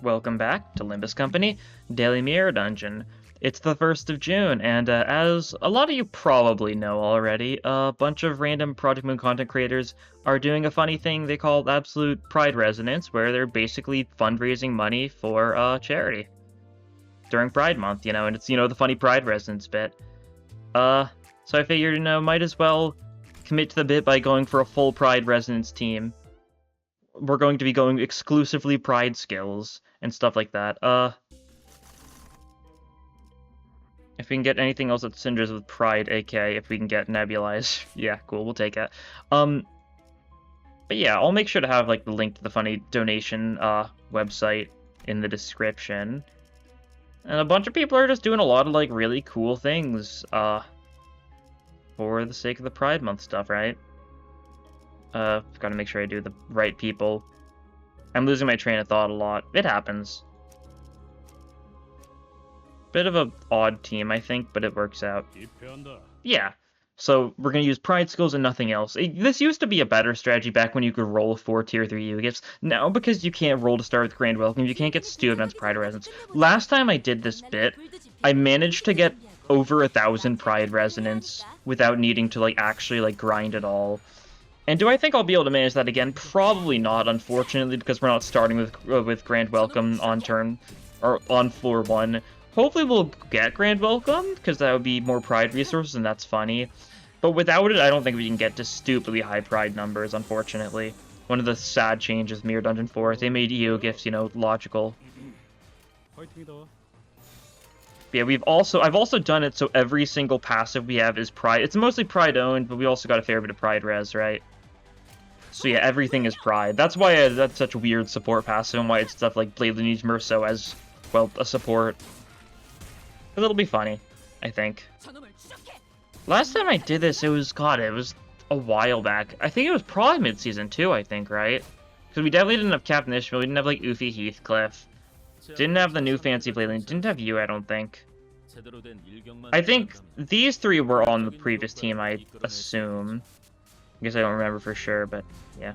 Welcome back to Limbus Company, Daily Mirror Dungeon. It's the 1st of June, and as a lot of you probably know already, a bunch of random Project Moon content creators are doing a funny thing they call Absolute Pride Resonance, where they're basically fundraising money for charity during Pride Month, and it's, the funny Pride Resonance bit. So I figured, might as well commit to the bit by going for a full Pride Resonance team. We're going to be going exclusively Pride skills and stuff like that. If we can get anything else that synders with Pride, aka if we can get Nebulize, yeah, cool, we'll take it. But yeah, I'll make sure to have, the link to the funny donation, website in the description. And a bunch of people are just doing a lot of, really cool things, for the sake of the Pride Month stuff, right? Gotta make sure I do the right people. I'm losing my train of thought a lot. It happens. Bit of a odd team, I think, but it works out. Yeah. So we're gonna use Pride skills and nothing else. This used to be a better strategy back when you could roll 4 tier 3 U gifts. Now, because you can't roll to start with Grand Welcome, you can't get Stew Events Pride Resonance. Last time I did this bit, I managed to get over 1,000 Pride Resonance without needing to actually grind at all. And do I think I'll be able to manage that again? Probably not, unfortunately, because we're not starting with Grand Welcome on turn, or on floor 1. Hopefully we'll get Grand Welcome, because that would be more Pride resources, and that's funny. But without it, I don't think we can get to stupidly high Pride numbers, unfortunately. One of the sad changes Mirror Dungeon 4, they made EO gifts, logical. Yeah, I've also done it so every single passive we have is Pride. It's mostly Pride owned, but we also got a fair bit of Pride res, right? So yeah, everything is Pride. That's why that's such a weird support passive, and why it's stuff like Bladely needs Merso as, well, a support. Because it'll be funny, I think. Last time I did this, it was a while back. I think it was probably mid-season 2, I think, right? Because we definitely didn't have Captain Ishmael, we didn't have, Oofy Heathcliff. Didn't have the new fancy Bladely, didn't have you, I don't think. I think these 3 were on the previous team, I assume. I guess I don't remember for sure, but yeah.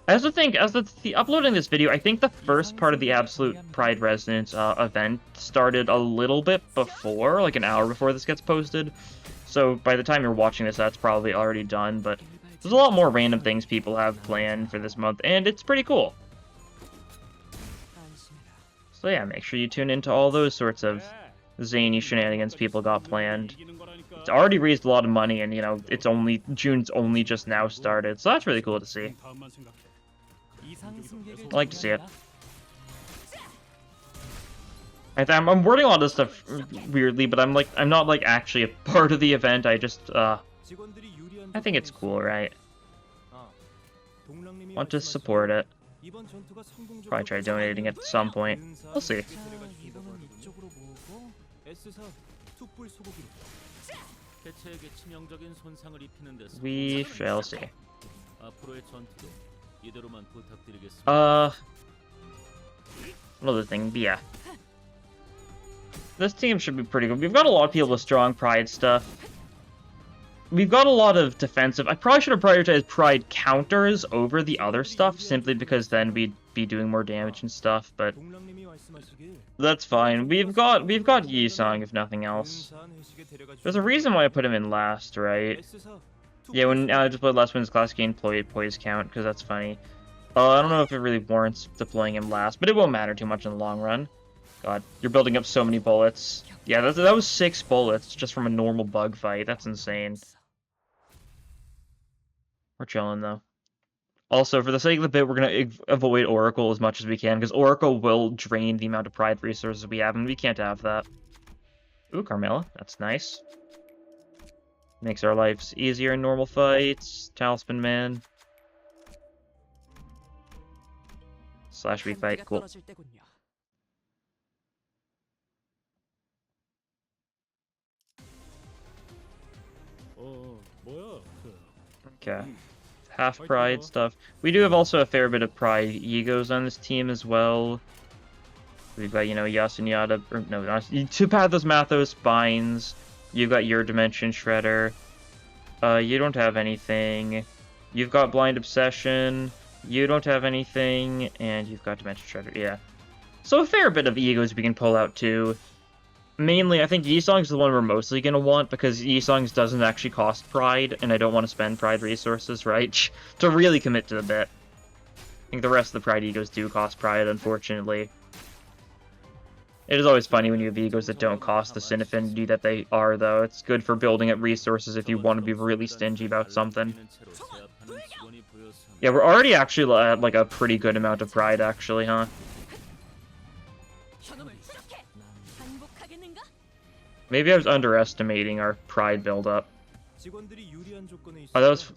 I also think, as uploading this video, I think the first part of the Absolute Pride Resonance event started a little bit before, an hour before this gets posted. So by the time you're watching this, that's probably already done, but there's a lot more random things people have planned for this month, and it's pretty cool. So yeah, make sure you tune into all those sorts of zany shenanigans people got planned. It's already raised a lot of money, and, June's only just now started, so that's really cool to see. I like to see it. I'm wording a lot of stuff weirdly, but I'm not, actually a part of the event, I just, I think it's cool, right? Want to support it. Probably try donating at some point. We'll see. We shall see. Another thing, but yeah. This team should be pretty good. We've got a lot of people with strong Pride stuff. We've got a lot of defensive. I probably should have prioritized Pride counters over the other stuff, simply because then we'd be doing more damage and stuff, but that's fine. We've got Yi-Song, if nothing else. There's a reason why I put him in last, right? Yeah, when I just played last wins class, gained poise count, because that's funny. I don't know if it really warrants deploying him last, but it won't matter too much in the long run. God, you're building up so many bullets. Yeah, that was 6 bullets just from a normal bug fight. That's insane. We're chilling, though. Also, for the sake of the bit, we're going to avoid Oracle as much as we can, because Oracle will drain the amount of Pride resources we have, and we can't have that. Ooh, Carmilla. That's nice. Makes our lives easier in normal fights. Talisman Man. / weak fight. Cool. Okay. Half Pride stuff. We do have also a fair bit of Pride egos on this team as well. We've got, Yasunyata, or no, two Pathos Mathos Binds. You've got your Dimension Shredder. You don't have anything. You've got Blind Obsession. You don't have anything, and you've got Dimension Shredder, yeah. So a fair bit of egos we can pull out, too. Mainly, I think Yisong's the one we're mostly going to want, because Yisong's doesn't actually cost Pride, and I don't want to spend Pride resources, right? To really commit to the bit. I think the rest of the Pride egos do cost Pride, unfortunately. It is always funny when you have egos that don't cost the Sin Affinity that they are, though. It's good for building up resources if you want to be really stingy about something. Yeah, we're already actually at, like, a pretty good amount of Pride, actually, huh? Maybe I was underestimating our Pride buildup. Oh, that was...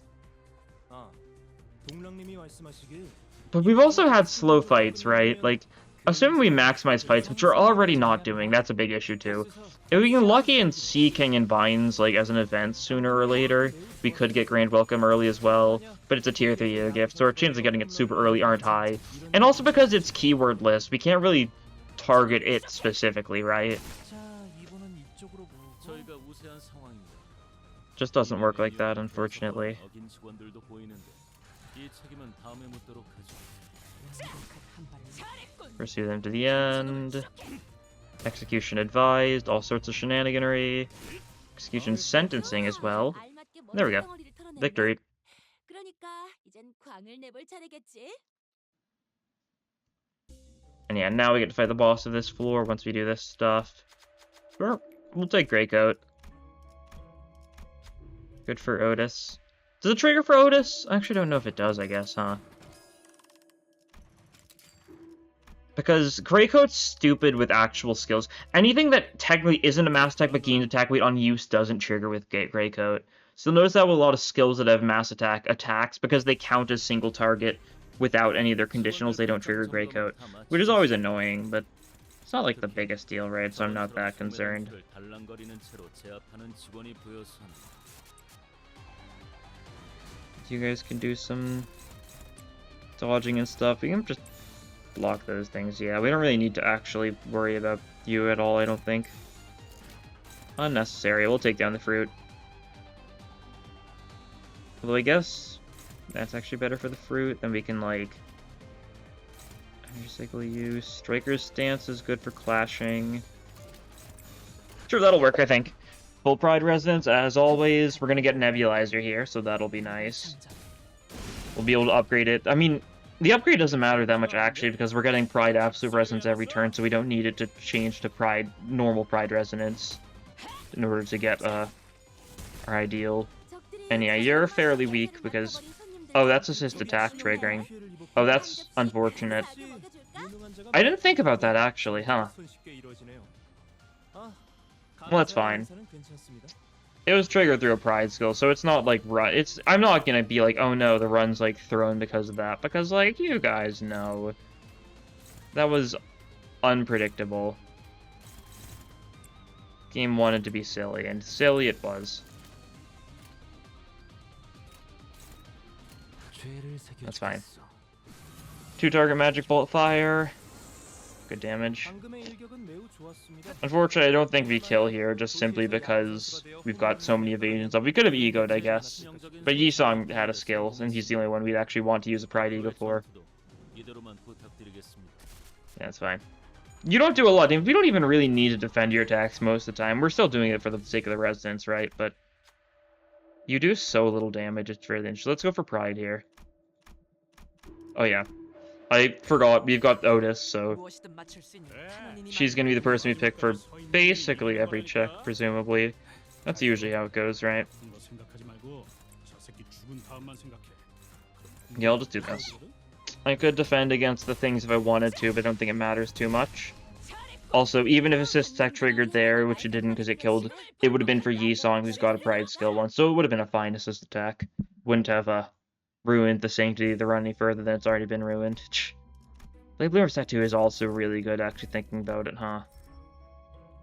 But we've also had slow fights, right? Like, assuming we maximize fights, which we're already not doing, that's a big issue, too. If we get lucky and see King and Vines, like, as an event sooner or later, we could get Grand Welcome early as well, but it's a tier 3 gift, so our chances of getting it super early aren't high. And also because it's keyword list, we can't really target it specifically, right? Just doesn't work like that, unfortunately. Pursue them to the end. Execution advised, all sorts of shenaniganery. Execution sentencing as well. There we go. Victory. And yeah, now we get to fight the boss of this floor once we do this stuff. Sure, we'll take Greycoat. Good for Otis. Does it trigger for Otis? I actually don't know if it does, I guess, huh? Because Greycoat's stupid with actual skills. Anything that technically isn't a mass attack but gains attack weight on use doesn't trigger with Greycoat. So notice that with a lot of skills that have mass attack attacks, because they count as single target without any of their conditionals, they don't trigger Greycoat. Which is always annoying, but it's not like the biggest deal, right? So I'm not that concerned. You guys can do some dodging and stuff. We can just block those things. Yeah, we don't really need to actually worry about you at all, I don't think. Unnecessary. We'll take down the fruit. Although I guess that's actually better for the fruit. Then we can, like, cycle use. Striker's stance is good for clashing. Sure, that'll work, I think. Full Pride Resonance, as always. We're going to get Nebulizer here, so that'll be nice. We'll be able to upgrade it. I mean, the upgrade doesn't matter that much, actually, because we're getting Pride Absolute Resonance every turn, so we don't need it to change to Pride, normal Pride Resonance in order to get our ideal. And yeah, you're fairly weak because... Oh, that's assist attack triggering. Oh, that's unfortunate. I didn't think about that, actually, huh? Well, that's fine. It was triggered through a Pride skill, so it's not like run. I'm not gonna be like, oh no, the run's like thrown because of that, because like you guys know, that was unpredictable. Game wanted to be silly, and silly it was. That's fine. 2-target magic bolt fire. Good damage. Unfortunately, I don't think we kill here, just simply because we've got so many evasions up. We could have egoed, I guess. But Yisong had a skill, and he's the only one we'd actually want to use a Pride Ego for. Yeah, that's fine. You don't do a lot of damage. We don't even really need to defend your attacks most of the time. We're still doing it for the sake of the Resonance, right? But you do so little damage, it's really interesting. Let's go for Pride here. Oh, yeah. I forgot, we've got Otis, so she's gonna be the person we pick for basically every check, presumably. That's usually how it goes, right? Yeah, I'll just do this. I could defend against the things if I wanted to, but I don't think it matters too much. Also, even if assist attack triggered there, which it didn't because it killed, it would have been for Yisong, who's got a Pride skill one, so it would have been a fine assist attack. Wouldn't have ruined the sanctity of the run any further than it's already been ruined. Blade Bloomer's Tattoo is also really good, actually thinking about it, huh?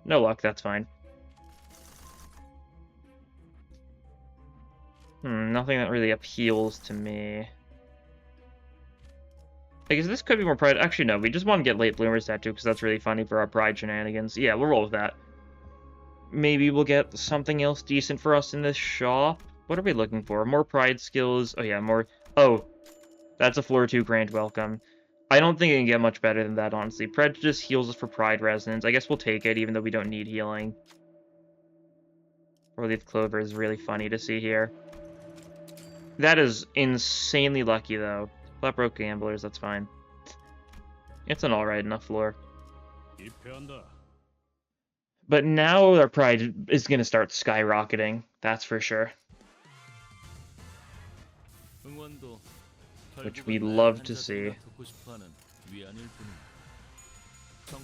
No luck, that's fine. Nothing that really appeals to me. I guess this could be more Pride. Actually, no, we just want to get Late Bloomer's Tattoo because that's really funny for our Pride shenanigans. Yeah, we'll roll with that. Maybe we'll get something else decent for us in this shop. What are we looking for? More Pride skills. Oh, yeah, more... Oh. That's a floor 2 grand welcome. I don't think it can get much better than that, honestly. Prejudice heals us for Pride Resonance. I guess we'll take it, even though we don't need healing. Four-leaf Clover is really funny to see here. That is insanely lucky, though. Flat broke Gamblers, that's fine. It's an alright enough floor. But now our Pride is going to start skyrocketing, that's for sure. Which we love to see.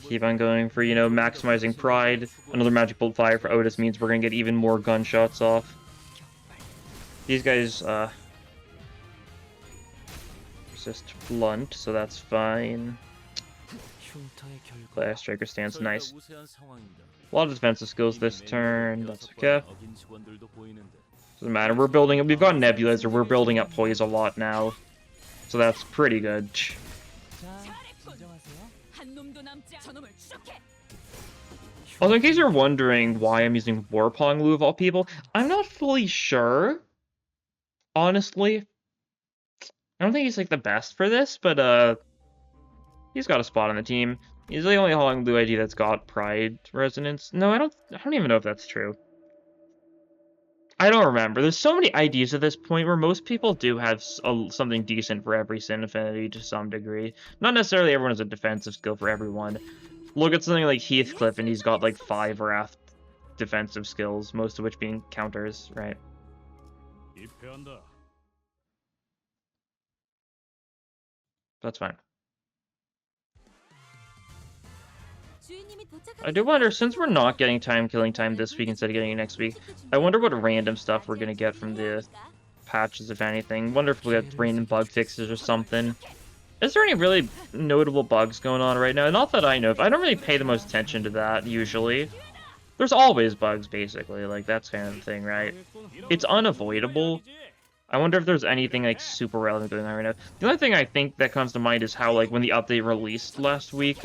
Keep on going for, you know, maximizing Pride. Another Magic Bolt Fire for Otis means we're going to get even more gunshots off. These guys, resist Blunt, so that's fine. Glass Striker stance, nice. A lot of defensive skills this turn, that's okay. Doesn't matter, we're building, we've got Nebulizer, we're building up Poise a lot now. So that's pretty good. Also, in case you're wondering why I'm using Warpong Lu of all people, I'm not fully sure. Honestly. I don't think he's like the best for this, but he's got a spot on the team. He's the only Hong Lu ID that's got Pride Resonance. No, I don't even know if that's true. I don't remember. There's so many IDs at this point where most people do have something decent for every Sin Affinity to some degree. Not necessarily everyone has a defensive skill for everyone. Look at something like Heathcliff and he's got like 5 Wrath defensive skills, most of which being counters, right? That's fine. I do wonder, since we're not getting killing time this week instead of getting it next week, I wonder what random stuff we're gonna get from the patches, if anything. Wonder if we'll get random bug fixes or something. Is there any really notable bugs going on right now? Not that I know of. I don't really pay the most attention to that, usually. There's always bugs, basically. Like, that's kind of the thing, right? It's unavoidable. I wonder if there's anything, like, super relevant going on right now. The only thing I think that comes to mind is how, like, when the update released last week,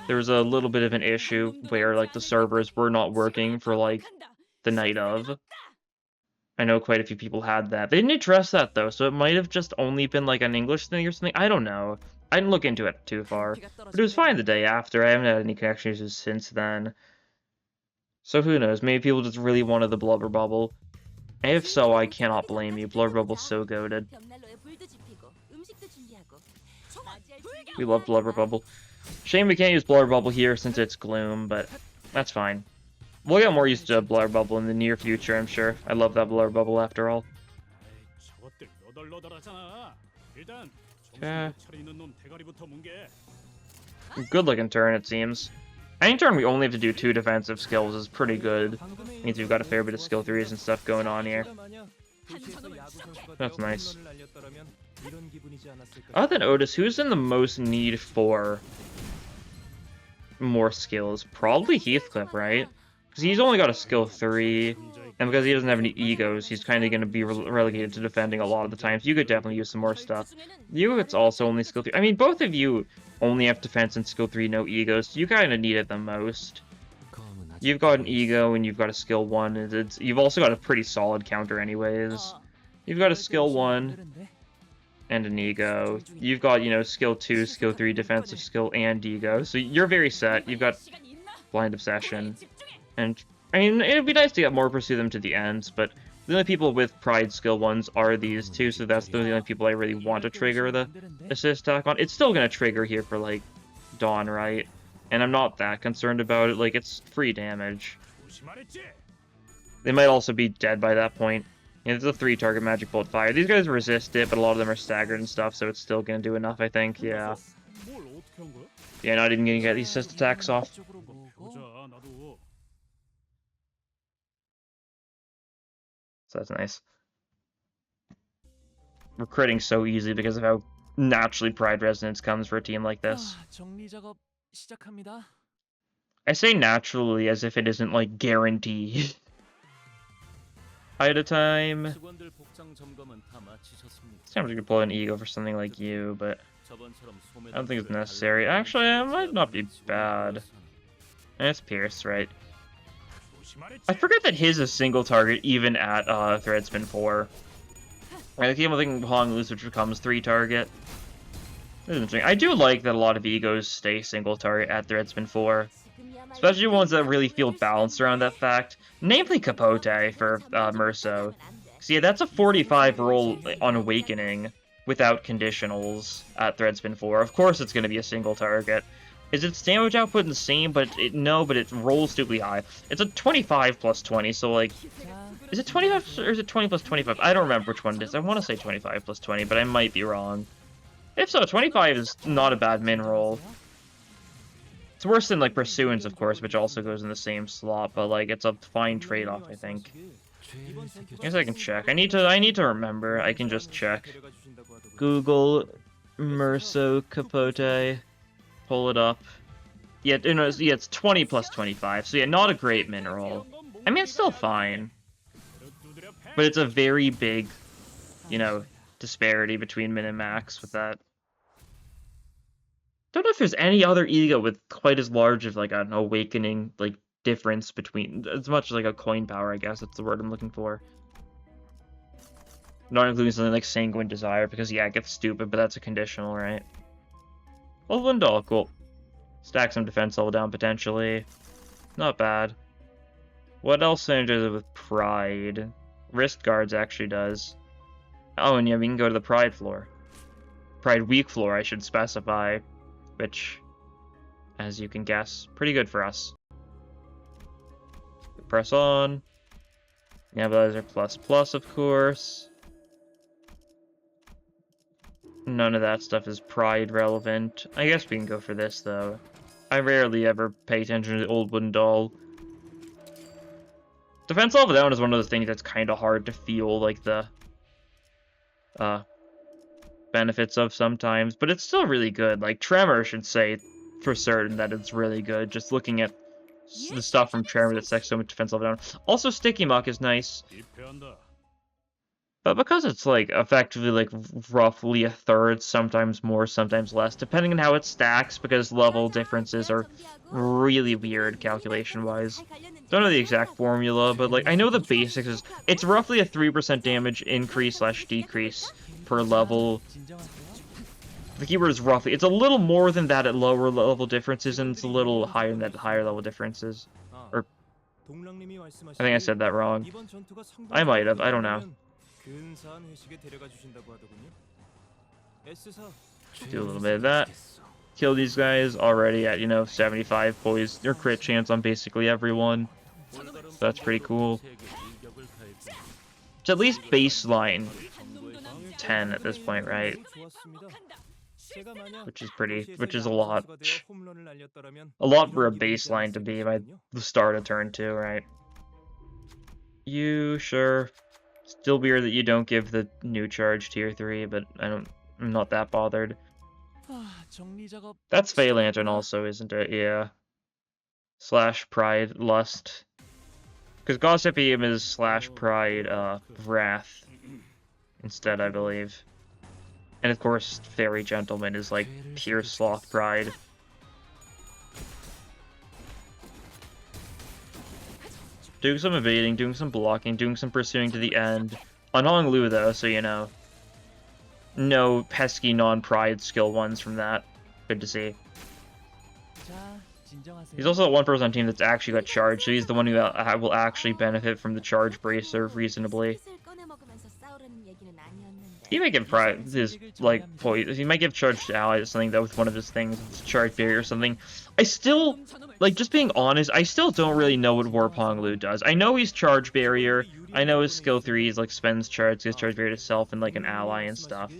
there was a little bit of an issue where, like, the servers were not working for, like, the night of. I know quite a few people had that. They didn't address that, though, so it might have just only been, like, an English thing or something. I don't know. I didn't look into it too far. But it was fine the day after. I haven't had any connection issues since then. So who knows? Maybe people just really wanted the Blubber Bubble. And if so, I cannot blame you. Blubber Bubble's so goated. We love Blubber Bubble. Shame we can't use Blubber Bubble here since it's Gloom, but that's fine. We'll get more used to Blubber Bubble in the near future, I'm sure. I love that Blubber Bubble after all. Okay. Good looking turn, it seems. Any turn we only have to do 2 defensive skills is pretty good. Means we've got a fair bit of skill 3s and stuff going on here. That's nice. Other than Otis, who's in the most need for more skills? Probably Heathcliff, right? Because he's only got a skill 3, and because he doesn't have any egos, he's kind of going to be relegated to defending a lot of the times. You could definitely use some more stuff. You, it's also only skill 3. I mean, both of you only have defense and skill 3, no egos. So you kind of need it the most. You've got an ego, and you've got a skill 1. You've also got a pretty solid counter anyways. You've got a skill 1 and an ego. You've got, you know, skill 2, skill 3, defensive skill, and ego. So you're very set. You've got Blind Obsession. And, I mean, it'd be nice to get more Pursue Them to the ends, but the only people with Pride skill 1s are these two, so that's the only people I really want to trigger the assist attack on. It's still going to trigger here for, like, Dawn, right? And I'm not that concerned about it. Like, it's free damage. They might also be dead by that point. Yeah, it's a 3-target Magic Bolt Fire. These guys resist it, but a lot of them are staggered and stuff, so it's still going to do enough, I think. Yeah. Yeah, not even going to get these assist attacks off. So that's nice. We're critting so easy because of how naturally Pride Resonance comes for a team like this. I say naturally as if it isn't, like, guaranteed. At a time. Sometimes you could pull an ego for something like you, but I don't think it's necessary. Actually, it might not be bad. And it's Pierce, right? I forget that his is single target even at Threadspin 4. I keep thinking Hong Loose, which becomes 3 target. This is interesting. I do like that a lot of egos stay single target at Threadspin 4. Especially ones that really feel balanced around that fact. Namely Capote for Merso. So yeah, that's a 45 roll on Awakening without conditionals at Threadspin 4. Of course it's going to be a single target. Is its damage output insane? But no, but it rolls stupidly high. It's a 25 plus 20, so like... Is it 25 or is it 20 plus 25? I don't remember which one it is. I want to say 25 plus 20, but I might be wrong. If so, 25 is not a bad min roll. It's worse than, like, Pursuance, of course, which also goes in the same slot, but, like, it's a fine trade-off, I think. I guess I can check. I need to remember. I can just check. Google Merso Capote. Pull it up. Yeah, yeah, it's 20 plus 25, so yeah, not a great min roll. I mean, it's still fine. But it's a very big, you know, disparity between min and max with that. Don't know if there's any other ego with quite as large of like an awakening like difference between as much as like a coin power, I guess that's the word I'm looking for. Not including something like Sanguine Desire, because yeah, it gets stupid, but that's a conditional, right? Well, Lindal, cool. Stack some defense level down potentially. Not bad. What else synergizes with Pride? Wrist guards actually does. Oh, and yeah, we can go to the Pride floor. Pride weak floor, I should specify. Which, as you can guess, pretty good for us. Press on. Nebulizer plus plus, of course. None of that stuff is Pride relevant. I guess we can go for this, though. I rarely ever pay attention to the old wooden doll. Defense level down is one of those things that's kind of hard to feel, like, the benefits of sometimes, but it's still really good. Like, Tremor should say for certain that it's really good, just looking at the stuff from Tremor that stacks so much defense level down. Also, Sticky Muck is nice. But because it's, like, effectively, like, roughly a third, sometimes more, sometimes less, depending on how it stacks, because level differences are really weird calculation-wise. Don't know the exact formula, but, like, I know the basics is, it's roughly a 3% damage increase/decrease per level. The keyword is roughly. It's a little more than that at lower level differences, and it's a little higher than that at higher level differences. Or, I think I said that wrong. I might have, I don't know. Do a little bit of that. Kill these guys already at, you know, 75 poise or crit chance on basically everyone. So that's pretty cool. It's at least baseline 10 at this point, right? Which is a lot. A lot for a baseline to be by the start of turn 2, right? You, sure. Still weird that you don't give the new charge tier 3, but I'm not that bothered. That's Fey Lantern also, isn't it? Yeah. / Pride Lust. Because Gossipium is / Pride Wrath instead, I believe. And of course, Fairy Gentleman is like pure Sloth Pride. Doing some evading, doing some blocking, doing some pursuing to the end. On Hong Lu, though, so you know. No pesky non-Pride skill ones from that. Good to see. He's also the one person on team that's actually got charged, so he's the one who will actually benefit from the charge bracer reasonably. He might give his, like, he might give charge to allies or something, though, with one of his things, charge barrier or something. I still, like, just being honest, I still don't really know what Warp Hong Lu does. I know he's charge barrier, I know his skill 3 is, like, spends charge, gives charge barrier to self and, like, an ally and stuff.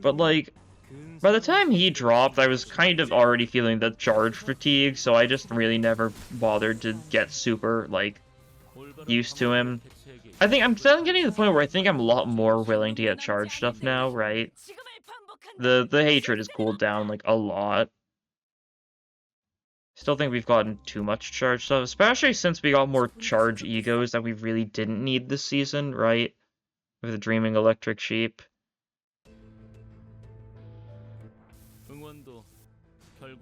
But, like, by the time he dropped, I was kind of already feeling the charge fatigue, so I just really never bothered to get super, like, used to him. I think I'm getting to the point where I think I'm a lot more willing to get charge stuff now, right? The hatred has cooled down, like, a lot. Still think we've gotten too much charge stuff, especially since we got more charge egos that we really didn't need this season, right? With the Dreaming Electric Sheep.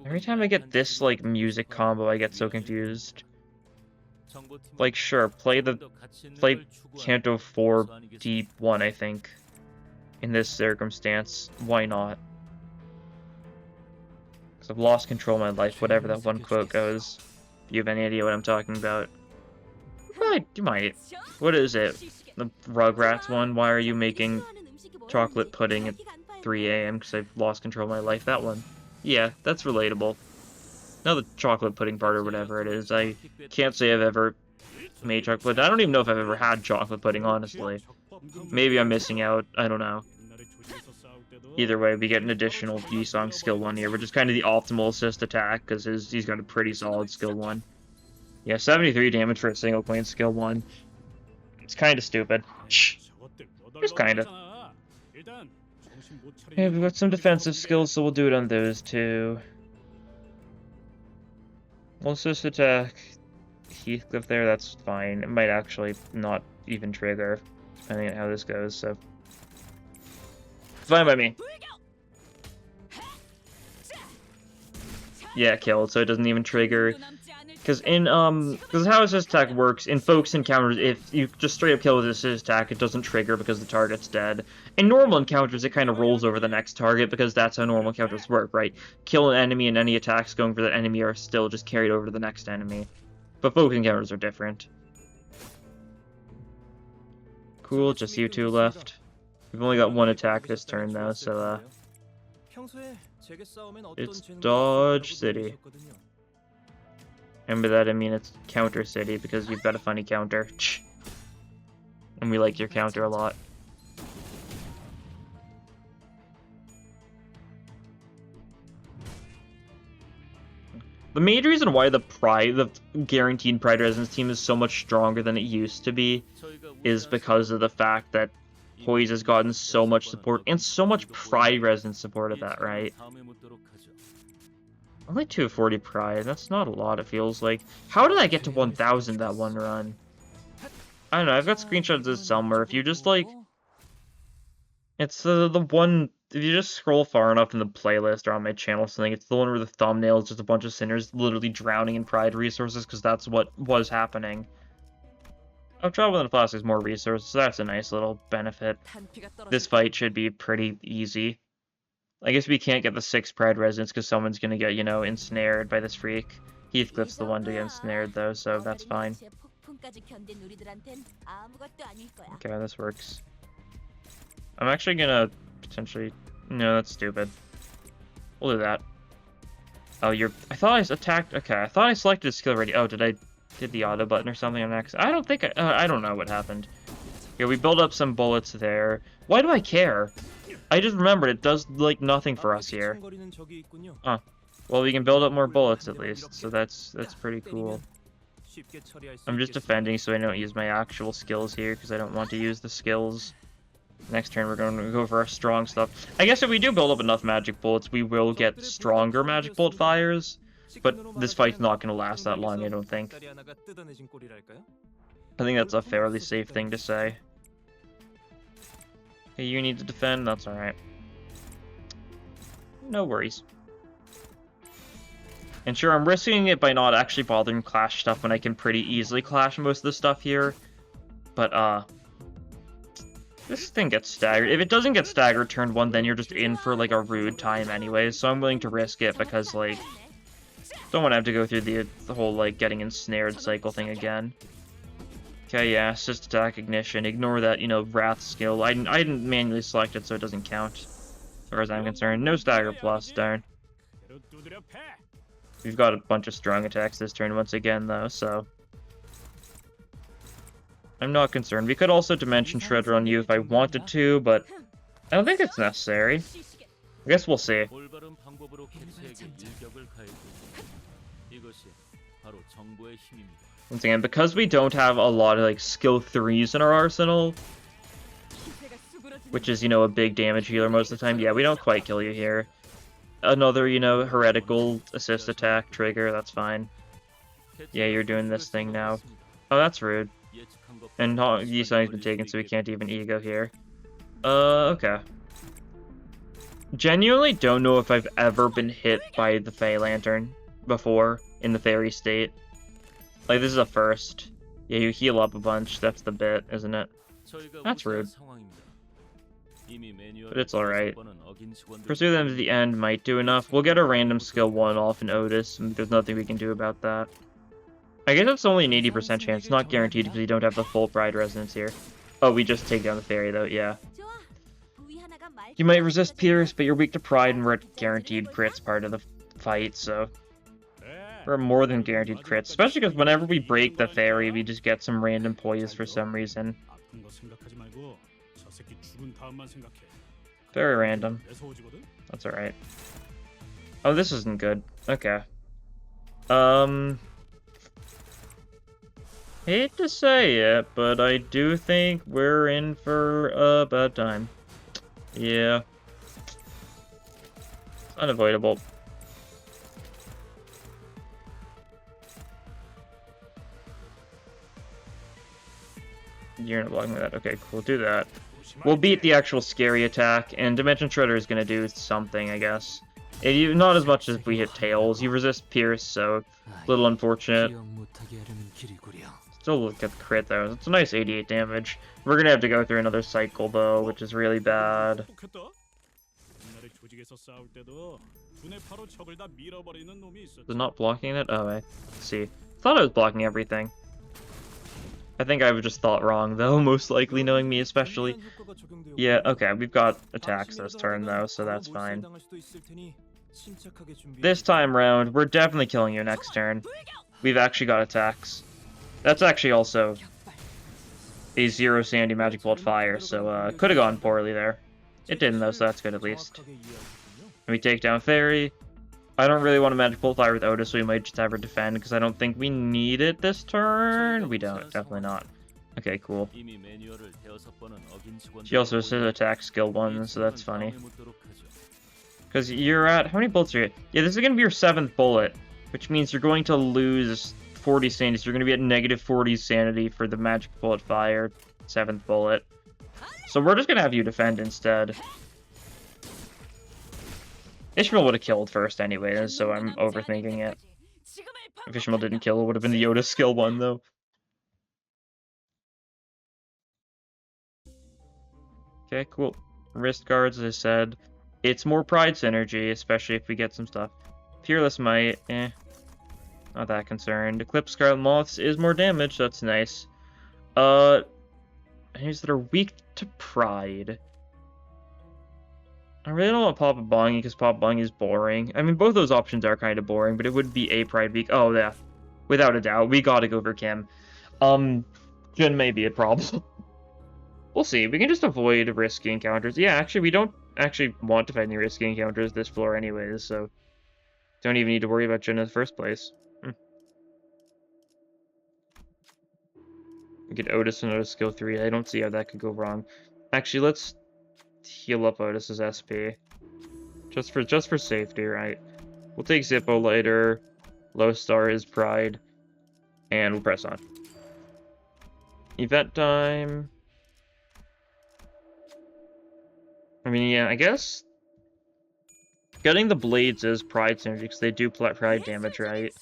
Every time I get this, like, music combo, I get so confused. Like, sure, play Canto 4 Deep 1, I think. In this circumstance, why not? Because I've lost control of my life, whatever that one quote goes. Do you have any idea what I'm talking about? Probably, you might. What is it? The Rugrats one? Why are you making chocolate pudding at 3 a.m. because I've lost control of my life? That one. Yeah, that's relatable. Not the chocolate pudding part or whatever it is. I can't say I've ever made chocolate pudding. I don't even know if I've ever had chocolate pudding, honestly. Maybe I'm missing out. I don't know. Either way, we get an additional Yi-Song skill 1 here, which is kind of the optimal assist attack, because he's got a pretty solid skill 1. Yeah, 73 damage for a single coin skill 1. It's kind of stupid. Just kind of. Yeah, we've got some defensive skills, so we'll do it on those too. We'll assist attack Heathcliff there, that's fine. It might actually not even trigger, depending on how this goes, so. Fine by me. Yeah, killed, so it doesn't even trigger. Because because how assist attack works, in focus encounters, if you just straight up kill with assist attack, it doesn't trigger because the target's dead. In normal encounters, it kind of rolls over the next target, because that's how normal encounters work, right? Kill an enemy, and any attacks going for that enemy are still just carried over to the next enemy. But focus encounters are different. Cool, just you two left. We've only got one attack this turn, though, so, it's Dodge City. And by that I mean it's Counter City, because you've got a funny counter. And we like your counter a lot. The main reason why the guaranteed Pride Resonance team is so much stronger than it used to be is because of the fact that Poise has gotten so much support, and so much Pride Resonance support at that, right? Only 240 Pride, that's not a lot, it feels like. How did I get to 1,000 that one run? I don't know, I've got screenshots of this somewhere. If you just, like... It's the one... If you just scroll far enough in the playlist or on my channel or something, it's the one where the thumbnail is just a bunch of sinners literally drowning in Pride resources, because that's what was happening. Oh, Travel in the Plastic is more resources, so that's a nice little benefit. This fight should be pretty easy. I guess we can't get the 6 Pride Resonance because someone's gonna get, you know, ensnared by this freak. Heathcliff's the one to get ensnared, though, so that's fine. Okay, this works. I'm actually gonna potentially... No, that's stupid. We'll do that. Oh, I thought I attacked... Okay, I thought I selected a skill already. Oh, did I... Did the auto button or something on accident? I don't think I don't know what happened. Here, we build up some bullets there. Why do I care? I just remembered it does, like, nothing for us here. Huh. Well, we can build up more bullets, at least, so that's pretty cool. I'm just defending so I don't use my actual skills here, because I don't want to use the skills. Next turn, we're going to go for our strong stuff. I guess if we do build up enough magic bullets, we will get stronger magic bullet fires, but this fight's not going to last that long, I don't think. I think that's a fairly safe thing to say. Hey, you need to defend? That's alright. No worries. And sure, I'm risking it by not actually bothering clash stuff when I can pretty easily clash most of the stuff here. But, this thing gets staggered. If it doesn't get staggered turn 1, then you're just in for, like, a rude time anyways. So I'm willing to risk it because, like, don't want to have to go through the whole, like, getting ensnared cycle thing again. Okay, yeah, assist attack ignition. Ignore that, you know, wrath skill. I didn't manually select it, so it doesn't count. As far as I'm concerned. No stagger plus, darn. We've got a bunch of strong attacks this turn once again, though, so... I'm not concerned. We could also Dimension Shredder on you if I wanted to, but I don't think it's necessary. I guess we'll see. Once again, because we don't have a lot of, like, skill 3s in our arsenal, which is, you know, a big damage healer most of the time, yeah, we don't quite kill you here. Another, you know, heretical assist attack trigger, that's fine. Yeah, you're doing this thing now. Oh, that's rude. And Yi-Sang's been taken, so we can't even ego here. Okay. Genuinely don't know if I've ever been hit by the Fey Lantern before in the fairy state. Like, this is a first. Yeah, you heal up a bunch. That's the bit, isn't it? That's rude. But it's alright. Pursue them to the end might do enough. We'll get a random skill 1 off in Otis, and there's nothing we can do about that. I guess it's only an 80% chance. Not guaranteed because you don't have the full Pride Resonance here. Oh, we just take down the fairy, though, yeah. You might resist Pierce, but you're weak to Pride, and we're at guaranteed crits part of the fight, so... We're more than guaranteed crits, especially because whenever we break the fairy, we just get some random poise for some reason. Very random. That's alright. Oh, this isn't good. Okay. Hate to say it, but I do think we're in for a bad time. Yeah. It's unavoidable. You're not blocking that. Okay, cool. Do that. We'll beat the actual scary attack, and Dimension Shredder is going to do something, I guess. Not as much as if we hit Tails. You resist Pierce, so a little unfortunate. Still get the crit, though. It's a nice 88 damage. We're going to have to go through another cycle, though, which is really bad. Is it not blocking it? Oh, let's see. Thought I was blocking everything. I think I've just thought wrong, though, most likely, knowing me especially. Yeah, okay, we've got attacks this turn, though, so that's fine. This time round, we're definitely killing you next turn. We've actually got attacks. That's actually also a 0 Sandy Magic Bolt Fire, so could have gone poorly there. It didn't, though, so that's good at least. And we take down Fairy. I don't really want a Magic Bolt Fire with Otis, so we might just have her defend, because I don't think we need it this turn. We don't, definitely not. Okay, cool. She also says attack skill 1, so that's funny. Because you're at... How many bullets are you at? Yeah, this is going to be your 7th bullet, which means you're going to lose 40 sanity. So you're going to be at negative 40 sanity for the Magic Bullet Fire 7th bullet. So we're just going to have you defend instead. Ishmael would have killed first anyway, so I'm overthinking it. If Ishmael didn't kill, it would have been the Yoda skill 1, though. Okay, cool. Wrist guards, as I said. It's more Pride synergy, especially if we get some stuff. Peerless Might, not that concerned. Eclipse Scarlet Moths is more damage, that's nice. Enemies that are weak to Pride. I really don't want Papa Bongi because Papa Bongi is boring. I mean, both those options are kind of boring, but it would be a Pride week. Oh, yeah. Without a doubt. We gotta go for Kim. Jin may be a problem. We'll see. We can just avoid risky encounters. Yeah, actually, we don't actually want to fight any risky encounters this floor anyways, so don't even need to worry about Jin in the first place. We get Otis and Otis skill 3. I don't see how that could go wrong. Actually, let's heal up Otis's SP. Just for safety, right? We'll take Zippo later. Low Star is Pride. And we'll press on. Event time. I mean, yeah, I guess getting the blades is Pride synergy because they do Pride damage, right?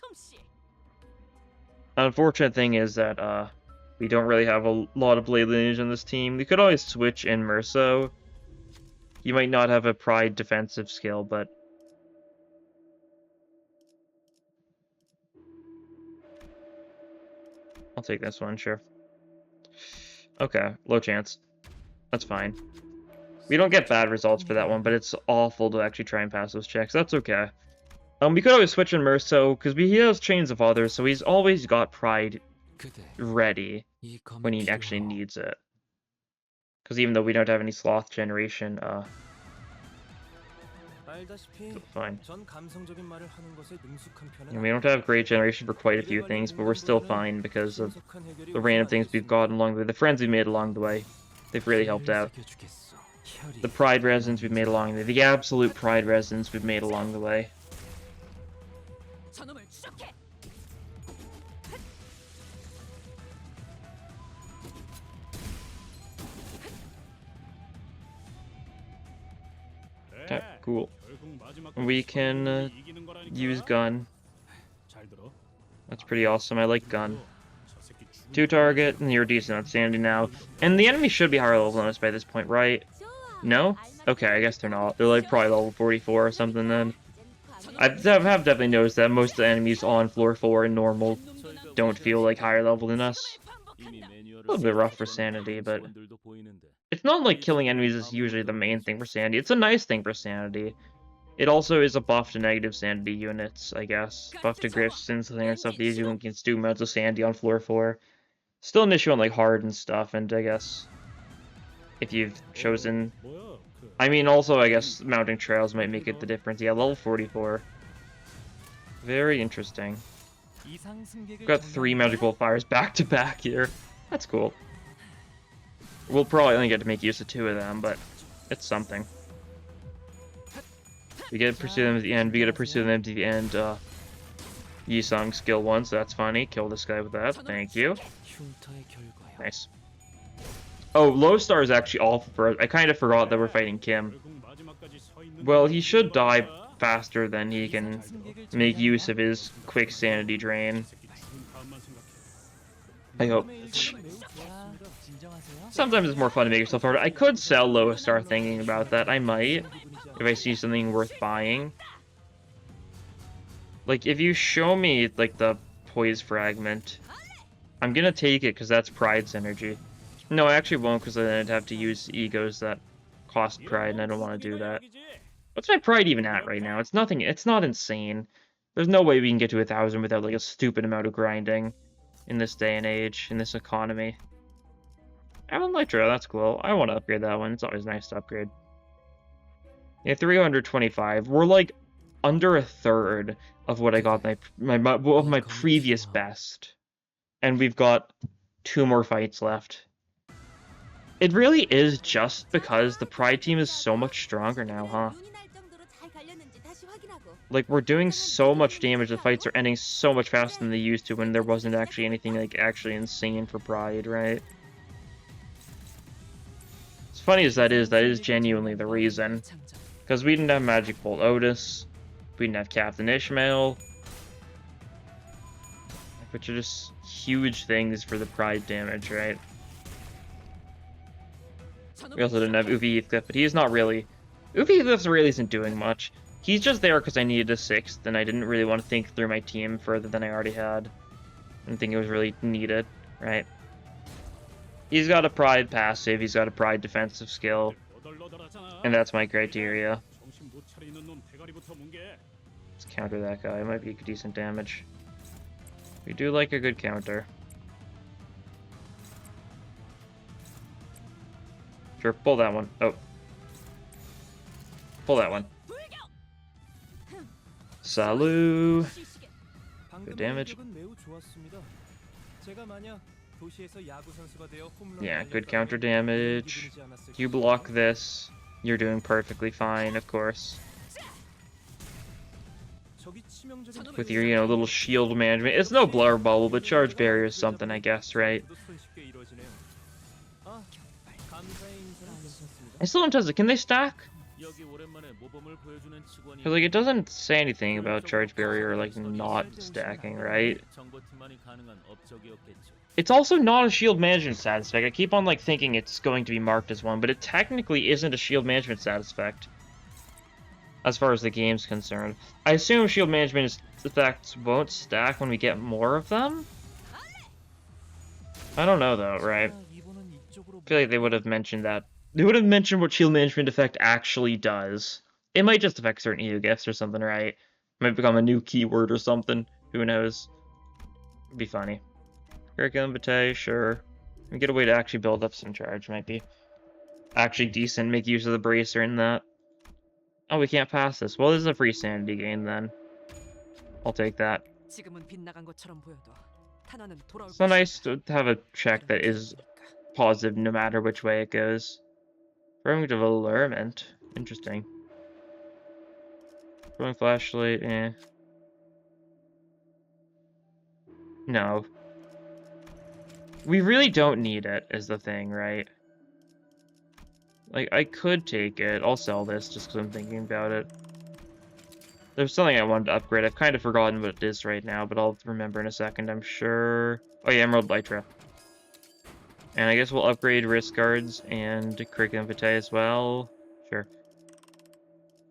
Unfortunate thing is that we don't really have a lot of blade lineage on this team. We could always switch in Merso. You might not have a Pride defensive skill, but I'll take this one, sure. Okay, low chance. That's fine. We don't get bad results for that one, but it's awful to actually try and pass those checks. That's okay. We could always switch in Merso, because he has Chains of Others, so he's always got Pride ready when he actually needs it. Because even though we don't have any Sloth generation, fine. And we don't have great generation for quite a few things, but we're still fine because of the random things we've gotten along the way. The friends we made along the way, they've really helped out. The Pride resonance we've made along the way. The absolute Pride resonance we've made along the way. Okay, cool. We can use gun. That's pretty awesome. I like gun. 2 target, and you're decent at sanity now. And the enemy should be higher level than us by this point, right? No? Okay, I guess they're not. They're like probably level 44 or something then. I have definitely noticed that most of the enemies on floor 4 in normal don't feel like higher level than us. A little bit rough for sanity, but it's not like killing enemies is usually the main thing for sanity. It's a nice thing for sanity. It also is a buff to negative sanity units, I guess. Buff to griffs and stuff. These you can do amounts of sanity on floor 4. Still an issue on like hard and stuff, and I guess if you've chosen... I mean, also, I guess mounting trails might make it the difference. Yeah, level 44. Very interesting. We've got 3 magical fires back to back here. That's cool. We'll probably only get to make use of 2 of them, but it's something. We get to pursue them at the end. We get to pursue them to the end. Yisung skill 1, so that's funny. Kill this guy with that. Thank you. Nice. Oh, Low Star is actually awful for us. I kind of forgot that we're fighting Kim. Well, he should die faster than he can make use of his quick sanity drain. I hope. Sometimes it's more fun to make yourself harder. I could sell Low Star thinking about that. I might, if I see something worth buying. Like, if you show me, like, the Poise Fragment, I'm gonna take it because that's Pride's energy. No, I actually won't because then I'd have to use egos that cost Pride, and I don't want to do that. What's my Pride even at right now? It's nothing. It's not insane. There's no way we can get to 1,000 without, like, a stupid amount of grinding in this day and age, in this economy. Alan Nitro, that's cool. I want to upgrade that one. It's always nice to upgrade. Yeah, 325. We're, like, under a third of what I got my previous best. And we've got 2 more fights left. It really is just because the Pride team is so much stronger now, huh? Like, we're doing so much damage, the fights are ending so much faster than they used to when there wasn't actually anything, like, actually insane for Pride, right? As funny as that is genuinely the reason. Because we didn't have Magic Bolt Otis, we didn't have Captain Ishmael, which are just huge things for the Pride damage, right? We also didn't have Uvi Heathcliff, but he's not really... Uvi Heathcliff really isn't doing much. He's just there because I needed a 6th, and I didn't really want to think through my team further than I already had. I didn't think it was really needed, right? He's got a Pride passive, he's got a Pride defensive skill, and that's my criteria. Let's counter that guy, it might be decent damage. We do like a good counter. Sure, pull that one. Oh. Pull that one. Salut! Good damage. Yeah, good counter damage. You block this. You're doing perfectly fine, of course. With your, you know, little shield management. It's no blur bubble, but charge barrier is something, I guess, right? I still don't test it. Can they stack? Because, like, it doesn't say anything about charge barrier or, like, not stacking, right? It's also not a shield management status effect. I keep on, like, thinking it's going to be marked as one, but it technically isn't a shield management status effect. As far as the game's concerned. I assume shield management effects won't stack when we get more of them? I don't know, though, right? I feel like they would have mentioned that. They would have mentioned what shield management effect actually does. It might just affect certain EU gifts or something, right? It might become a new keyword or something. Who knows? It'd be funny. Curriculum Vitae, sure. We get a way to actually build up some charge, might be actually decent. Make use of the bracer in that. Oh, we can't pass this. Well, this is a free sanity gain then. I'll take that. It's so nice to have a check that is positive no matter which way it goes. Throwing of allurement. Interesting. Throwing flashlight, eh. No. We really don't need it, is the thing, right? Like, I could take it. I'll sell this just because I'm thinking about it. There's something I wanted to upgrade. I've kind of forgotten what it is right now, but I'll remember in a second, I'm sure. Oh yeah, Emerald Lytra. And I guess we'll upgrade Wrist Guards and Curriculum Vitae as well. Sure.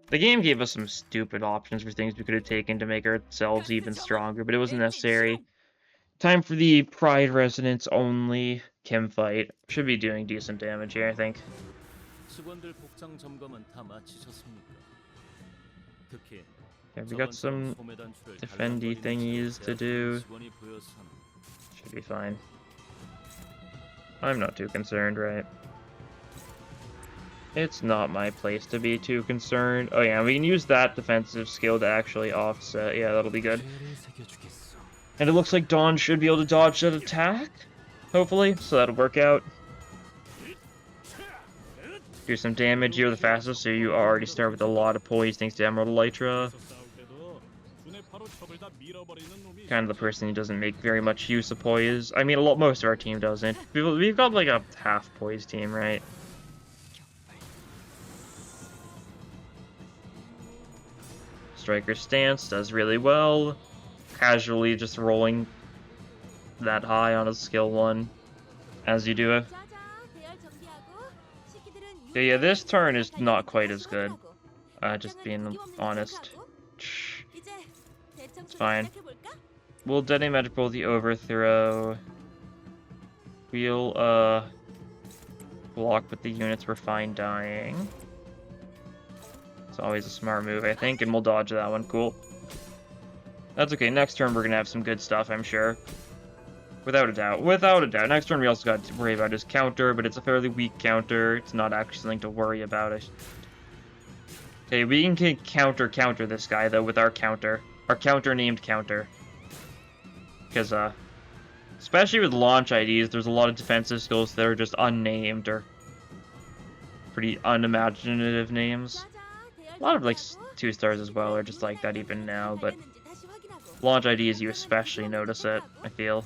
The game gave us some stupid options for things we could have taken to make ourselves even stronger, but it wasn't necessary. Time for the Pride Resonance only Chem fight. Should be doing decent damage here, I think. Yeah, we got some defendy thingies to do. Should be fine. I'm not too concerned, right? It's not my place to be too concerned. Oh yeah, we can use that defensive skill to actually offset. Yeah, that'll be good. And it looks like Dawn should be able to dodge that attack, hopefully, so that'll work out. Do some damage. You're the fastest, so you already start with a lot of poise thanks to Emerald Elytra. Kind of the person who doesn't make very much use of poise. I mean, most of our team doesn't. We've got like a half poise team, right? Striker stance does really well. Casually just rolling that high on a skill 1 as you do it. Yeah, this turn is not quite as good. Just being honest. It's fine. We'll detonate Magic Bolt the Overthrow. We'll block with the units we're fine dying. It's always a smart move, I think, and we'll dodge that one. Cool. That's okay. Next turn we're gonna have some good stuff, I'm sure. Without a doubt. Without a doubt. Next turn we also got to worry about his counter, but it's a fairly weak counter. It's not actually something to worry about. Okay, we can counter this guy, though, with our counter. Our counter-named counter. Because, especially with launch IDs, there's a lot of defensive skills that are just unnamed or pretty unimaginative names. A lot of, like, 2 stars as well are just like that even now, but launch IDs, you especially notice it, I feel.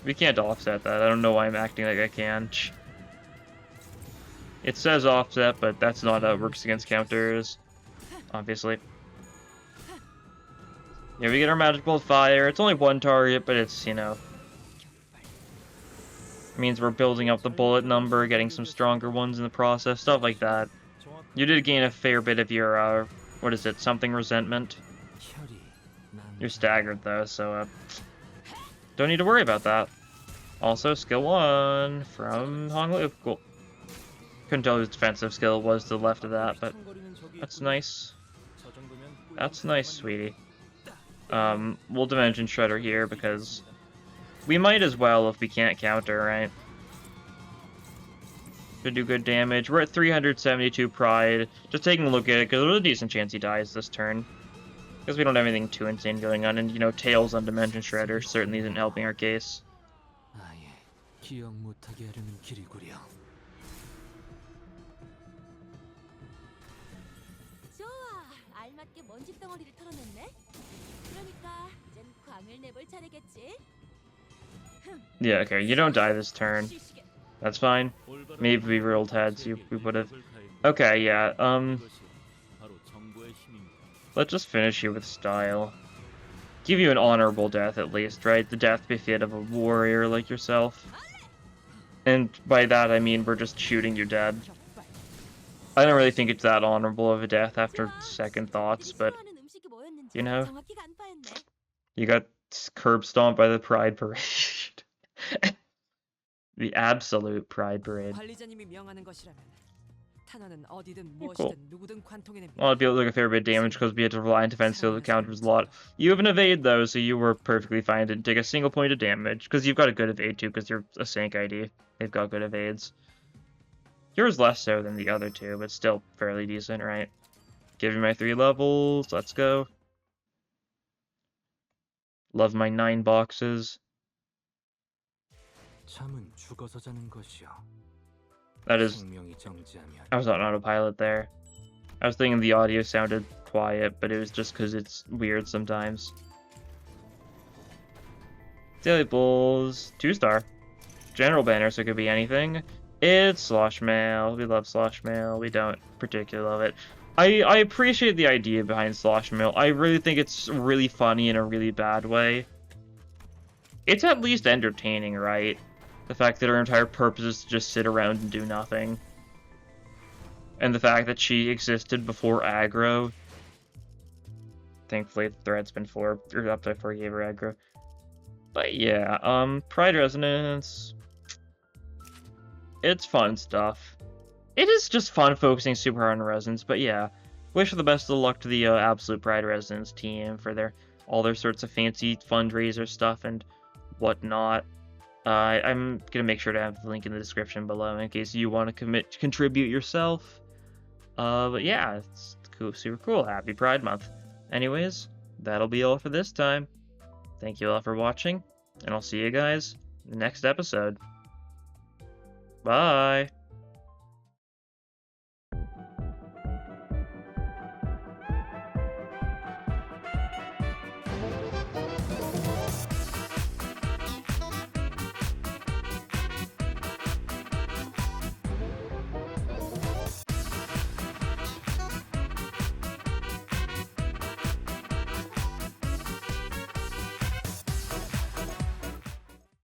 We can't offset that. I don't know why I'm acting like I can. It says offset, but that's not how it works against counters, obviously. Yeah, we get our Magic Bolt Fire. It's only 1 target, but it's, you know, means we're building up the bullet number, getting some stronger ones in the process, stuff like that. You did gain a fair bit of your, what is it, something resentment? You're staggered, though, so, don't need to worry about that. Also, skill 1 from Honglu. Cool. Couldn't tell whose defensive skill was to the left of that, but that's nice. That's nice, sweetie. We'll Dimension Shredder here, because we might as well if we can't counter, right? Should do good damage. We're at 372 Pride. Just taking a look at it, because there's a decent chance he dies this turn. Because we don't have anything too insane going on, and, you know, Tails on Dimension Shredder certainly isn't helping our case. Yeah, okay, you don't die this turn. That's fine. Maybe we rolled heads, we would have. Okay, yeah, let's just finish here with style. Give you an honorable death at least, right? The death befit of a warrior like yourself. And by that I mean we're just shooting you dead. I don't really think it's that honorable of a death after second thoughts, but, you know, you got curb stomped by the Pride Parade. The absolute Pride Parade. Cool. Well, it'd be like a fair bit of damage because we had to rely on defense skill that counters a lot. You have an evade though, so you were perfectly fine. Didn't take a single point of damage because you've got a good evade too because you're a Sank ID. They've got good evades. Yours less so than the other two, but still fairly decent, right? Give me my 3 levels. Let's go. Love my 9 boxes. That is... I was on autopilot there. I was thinking the audio sounded quiet, but it was just because it's weird sometimes. Daily Bulls, 2-star. General banner, so it could be anything. It's slosh mail. We love slosh mail. We don't particularly love it. I appreciate the idea behind slosh mail. I really think it's really funny in a really bad way. It's at least entertaining, right? The fact that her entire purpose is to just sit around and do nothing. And the fact that she existed before aggro. Thankfully, the thread's been up before he gave her aggro. But yeah, Pride Resonance. It's fun stuff. It is just fun focusing super hard on Resonance, but yeah. Wish for the best of luck to the Absolute Pride Resonance team for all their sorts of fancy fundraiser stuff and whatnot. I'm gonna make sure to have the link in the description below in case you want to contribute yourself. But yeah, it's cool, super cool. Happy Pride Month. Anyways, that'll be all for this time. Thank you all for watching, and I'll see you guys in the next episode. Bye!